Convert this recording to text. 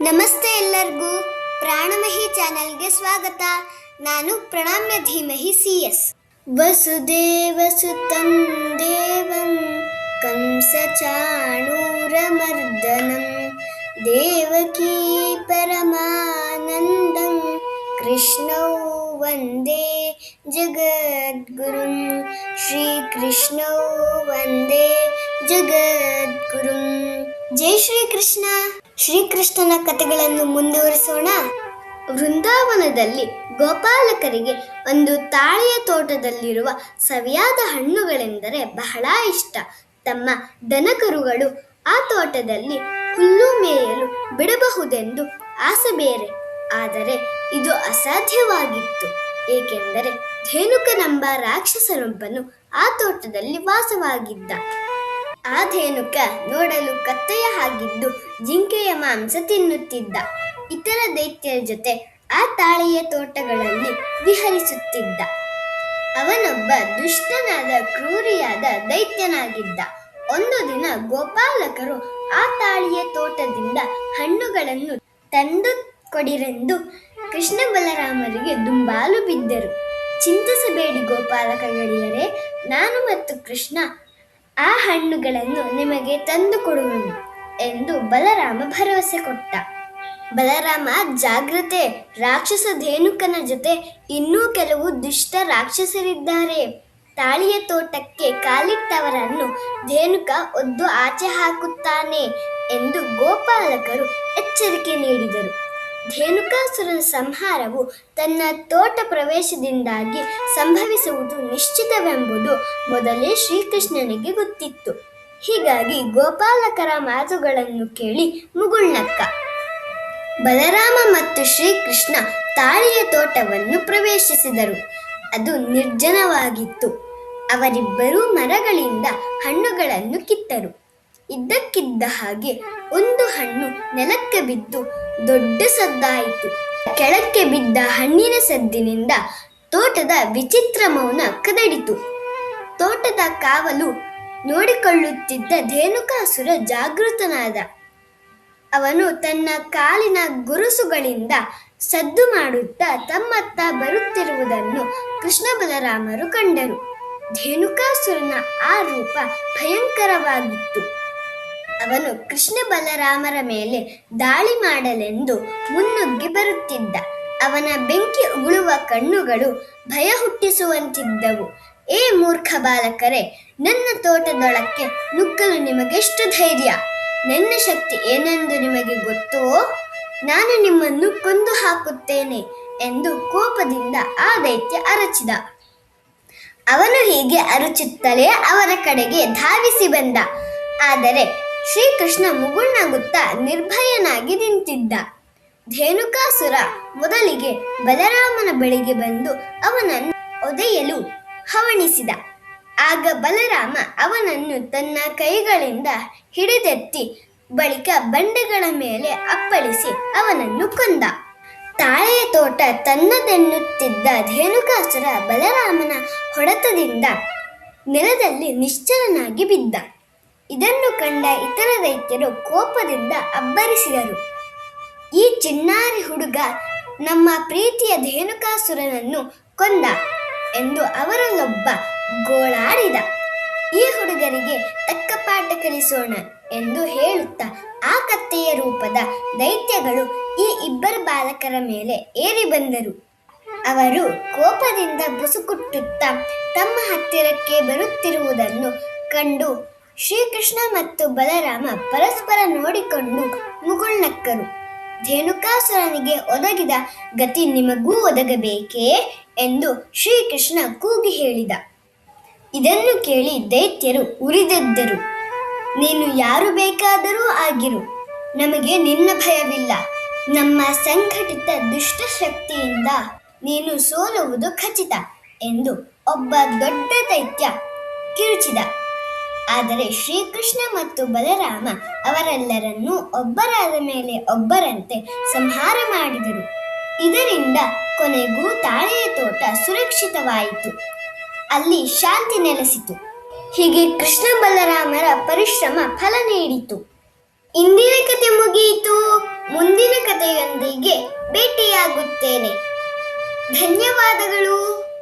ನಮಸ್ತೆ ಎಲ್ಲರಿಗೂ, ಪ್ರಾಣಮಹಿ ಚಾನೆಲ್ಗೆ ಸ್ವಾಗತ. ನಾನು ಪ್ರಣಾಮ್ಯ ಧೀಮಹಿ CS. ವಸುದೇವಸುತಂ ದೇವಂ ಕಂಸಚಾಣೂರಮರ್ದನಂ ದೇವಕೀ ಪರಮಾನಂದಂ ಕೃಷ್ಣೌ ವಂದೇ ಜಗದ್ಗುರುಂ. ಶ್ರೀಕೃಷ್ಣೌ ವಂದೇ ಜಗದ್ಗುರುಂ. ಜೈ ಶ್ರೀಕೃಷ್ಣ. ಶ್ರೀಕೃಷ್ಣನ ಕಥೆಗಳನ್ನು ಮುಂದುವರಿಸೋಣ. ವೃಂದಾವನದಲ್ಲಿ ಗೋಪಾಲಕರಿಗೆ ಒಂದು ತಾಳೆಯ ತೋಟದಲ್ಲಿರುವ ಸವಿಯಾದ ಹಣ್ಣುಗಳೆಂದರೆ ಬಹಳ ಇಷ್ಟ. ತಮ್ಮ ದನಕರುಗಳು ಆ ತೋಟದಲ್ಲಿ ಹುಲ್ಲು ಮೇಯಲು ಬಿಡಬಹುದೆಂದು ಆಸೆ ಬೇರೆ. ಆದರೆ ಇದು ಅಸಾಧ್ಯವಾಗಿತ್ತು. ಏಕೆಂದರೆ ಧೇನುಕನೆಂಬ ರಾಕ್ಷಸನೊಬ್ಬನು ಆ ತೋಟದಲ್ಲಿ ವಾಸವಾಗಿದ್ದ. ಆ ಧೇನುಕ ನೋಡಲು ಕತ್ತೆಯ ಹಾಗಿದ್ದು ಜಿಂಕೆಯ ಮಾಂಸ ತಿನ್ನುತ್ತಿದ್ದ. ಇತರ ದೈತ್ಯರ ಜೊತೆ ಆ ತಾಳೆಯ ತೋಟಗಳಲ್ಲಿ ವಿಹರಿಸುತ್ತಿದ್ದ. ಅವನೊಬ್ಬ ದುಷ್ಟನಾದ ಕ್ರೂರಿಯಾದ ದೈತ್ಯನಾಗಿದ್ದ. ಒಂದು ದಿನ ಗೋಪಾಲಕರು ಆ ತಾಳೆಯ ತೋಟದಿಂದ ಹಣ್ಣುಗಳನ್ನು ತಂದು ಕೊಡಿರೆಂದು ಕೃಷ್ಣ ಬಲರಾಮರಿಗೆ ದುಂಬಾಲು ಬಿದ್ದರು. ಚಿಂತಿಸಬೇಡಿ ಗೋಪಾಲಕ ಗೆಳೆಯರೇ, ನಾನು ಮತ್ತು ಕೃಷ್ಣ ಆ ಹಣ್ಣುಗಳನ್ನು ನಿಮಗೆ ತಂದು ಕೊಡುವೆನು ಎಂದು ಬಲರಾಮ ಭರವಸೆ ಕೊಟ್ಟ. ಬಲರಾಮ, ಜಾಗ್ರತೆ, ರಾಕ್ಷಸ ಧೇನುಕನ ಜೊತೆ ಇನ್ನೂ ಕೆಲವು ದುಷ್ಟ ರಾಕ್ಷಸರಿದ್ದಾರೆ. ತಾಳಿಯ ತೋಟಕ್ಕೆ ಕಾಲಿಟ್ಟವರನ್ನು ಧೇನುಕ ಒದ್ದು ಆಚೆ ಹಾಕುತ್ತಾನೆ ಎಂದು ಗೋಪಾಲಕರು ಎಚ್ಚರಿಕೆ ನೀಡಿದರು. ಧೇನುಕಾಸುರನ ಸಂಹಾರವು ತನ್ನ ತೋಟ ಪ್ರವೇಶದಿಂದಾಗಿ ಸಂಭವಿಸುವುದು ನಿಶ್ಚಿತವೆಂಬುದು ಮೊದಲೇ ಶ್ರೀಕೃಷ್ಣನಿಗೆ ಗೊತ್ತಿತ್ತು. ಹೀಗಾಗಿ ಗೋಪಾಲಕರ ಮಾತುಗಳನ್ನು ಕೇಳಿ ಮುಗುಳ್ನಕ್ಕ. ಬಲರಾಮ ಮತ್ತು ಶ್ರೀಕೃಷ್ಣ ತಾಳಿಯ ತೋಟವನ್ನು ಪ್ರವೇಶಿಸಿದರು. ಅದು ನಿರ್ಜನವಾಗಿತ್ತು. ಅವರಿಬ್ಬರೂ ಮರಗಳಿಂದ ಹಣ್ಣುಗಳನ್ನು ಕಿತ್ತರು. ಇದ್ದಕ್ಕಿದ್ದ ಹಾಗೆ ಒಂದು ಹಣ್ಣು ನೆಲಕ್ಕೆ ಬಿದ್ದು ದೊಡ್ಡ ಸದ್ದಾಯಿತು. ಕೆಳಕ್ಕೆ ಬಿದ್ದ ಹಣ್ಣಿನ ಸದ್ದಿನಿಂದ ತೋಟದ ವಿಚಿತ್ರ ಮೌನ ಕದಡಿತು. ತೋಟದ ಕಾವಲು ನೋಡಿಕೊಳ್ಳುತ್ತಿದ್ದ ಧೇನುಕಾಸುರ ಜಾಗೃತನಾದ. ಅವನು ತನ್ನ ಕಾಲಿನ ಗುರುಸುಗಳಿಂದ ಸದ್ದು ಮಾಡುತ್ತಾ ತಮ್ಮತ್ತ ಬರುತ್ತಿರುವುದನ್ನು ಕೃಷ್ಣ ಬಲರಾಮರು ಕಂಡರು. ಧೇನುಕಾಸುರನ ಆ ರೂಪ ಭಯಂಕರವಾಗಿತ್ತು. ಅವನು ಕೃಷ್ಣ ಬಲರಾಮರ ಮೇಲೆ ದಾಳಿ ಮಾಡಲೆಂದು ಮುನ್ನುಗ್ಗಿ ಬರುತ್ತಿದ್ದ. ಅವನ ಬೆಂಕಿ ಉಗುಳುವ ಕಣ್ಣುಗಳು ಭಯ ಹುಟ್ಟಿಸುವಂತಿದ್ದವು. ಏ ಮೂರ್ಖ ಬಾಲಕರೇ, ನನ್ನ ತೋಟದೊಳಕ್ಕೆ ನುಗ್ಗಲು ನಿಮಗೆಷ್ಟು ಧೈರ್ಯ? ನನ್ನ ಶಕ್ತಿ ಏನೆಂದು ನಿಮಗೆ ಗೊತ್ತೋ? ನಾನು ನಿಮ್ಮನ್ನು ಕೊಂದು ಹಾಕುತ್ತೇನೆ ಎಂದು ಕೋಪದಿಂದ ಆ ದೈತ್ಯ ಅರಚಿದ. ಅವನು ಹೀಗೆ ಅರಚುತ್ತಲೇ ಅವರ ಕಡೆಗೆ ಧಾವಿಸಿ ಬಂದ. ಆದರೆ ಶ್ರೀಕೃಷ್ಣ ಮುಗುಳ್ನಗುತ್ತಾ ನಿರ್ಭಯನಾಗಿ ನಿಂತಿದ್ದ. ಧೇನುಕಾಸುರ ಮೊದಲಿಗೆ ಬಲರಾಮನ ಬಳಿಗೆ ಬಂದು ಅವನನ್ನು ಒದೆಯಲು ಹವಣಿಸಿದ. ಆಗ ಬಲರಾಮ ಅವನನ್ನು ತನ್ನ ಕೈಗಳಿಂದ ಹಿಡಿದೆತ್ತಿ ಬಳಿಕ ಬಂಡೆಗಳ ಮೇಲೆ ಅಪ್ಪಳಿಸಿ ಅವನನ್ನು ಕೊಂದ. ತಾಳೆಯ ತೋಟ ತನ್ನದೆನ್ನುತ್ತಿದ್ದ ಧೇನುಕಾಸುರ ಬಲರಾಮನ ಹೊಡೆತದಿಂದ ನೆಲದಲ್ಲಿ ನಿಶ್ಚಲನಾಗಿ ಬಿದ್ದ. ಇದನ್ನು ಕಂಡ ಇತರ ದೈತ್ಯರು ಕೋಪದಿಂದ ಅಬ್ಬರಿಸಿದರು. ಈ ಚಿನ್ನಾರಿ ಹುಡುಗ ನಮ್ಮ ಪ್ರೀತಿಯ ಧೇನುಕಾಸುರನನ್ನು ಕೊಂದ ಎಂದು ಅವರಲ್ಲೊಬ್ಬ ಗೋಳಾಡಿದ. ಈ ಹುಡುಗರಿಗೆ ತಕ್ಕ ಪಾಠ ಕಲಿಸೋಣ ಎಂದು ಹೇಳುತ್ತಾ ಆ ಕತ್ತೆಯ ರೂಪದ ದೈತ್ಯಗಳು ಈ ಇಬ್ಬರು ಬಾಲಕರ ಮೇಲೆ ಏರಿ ಬಂದರು. ಅವರು ಕೋಪದಿಂದ ಬುಸುಕುಟ್ಟುತ್ತಾ ತಮ್ಮ ಹತ್ತಿರಕ್ಕೆ ಬರುತ್ತಿರುವುದನ್ನು ಕಂಡು ಶ್ರೀಕೃಷ್ಣ ಮತ್ತು ಬಲರಾಮ ಪರಸ್ಪರ ನೋಡಿಕೊಂಡು ಮುಗುಳ್ನಕ್ಕರು. ಧೇನುಕಾಸುರನಿಗೆ ಒದಗಿದ ಗತಿ ನಿಮಗೂ ಒದಗಬೇಕೇ ಎಂದು ಶ್ರೀಕೃಷ್ಣ ಕೂಗಿ ಹೇಳಿದ. ಇದನ್ನು ಕೇಳಿ ದೈತ್ಯರು ಉರಿದೆದ್ದರು. ನೀನು ಯಾರು ಬೇಕಾದರೂ ಆಗಿರು, ನಮಗೆ ನಿನ್ನ ಭಯವಿಲ್ಲ. ನಮ್ಮ ಸಂಘಟಿತ ದುಷ್ಟ ಶಕ್ತಿಯಿಂದ ನೀನು ಸೋಲುವುದು ಖಚಿತ ಎಂದು ಒಬ್ಬ ದೊಡ್ಡ ದೈತ್ಯ ಕಿರುಚಿದ. ಆದರೆ ಶ್ರೀಕೃಷ್ಣ ಮತ್ತು ಬಲರಾಮ ಅವರೆಲ್ಲರನ್ನೂ ಒಬ್ಬರಾದ ಮೇಲೆ ಒಬ್ಬರಂತೆ ಸಂಹಾರ ಮಾಡಿದರು. ಇದರಿಂದ ಕೊನೆಗೂ ತಾಳೆಯ ತೋಟ ಸುರಕ್ಷಿತವಾಯಿತು. ಅಲ್ಲಿ ಶಾಂತಿ ನೆಲೆಸಿತು. ಹೀಗೆ ಕೃಷ್ಣ ಬಲರಾಮರ ಪರಿಶ್ರಮ ಫಲ ನೀಡಿತು. ಇಂದಿನ ಕತೆ ಮುಗಿಯಿತು. ಮುಂದಿನ ಕಥೆಯೊಂದಿಗೆ ಭೇಟಿಯಾಗುತ್ತೇನೆ. ಧನ್ಯವಾದಗಳು.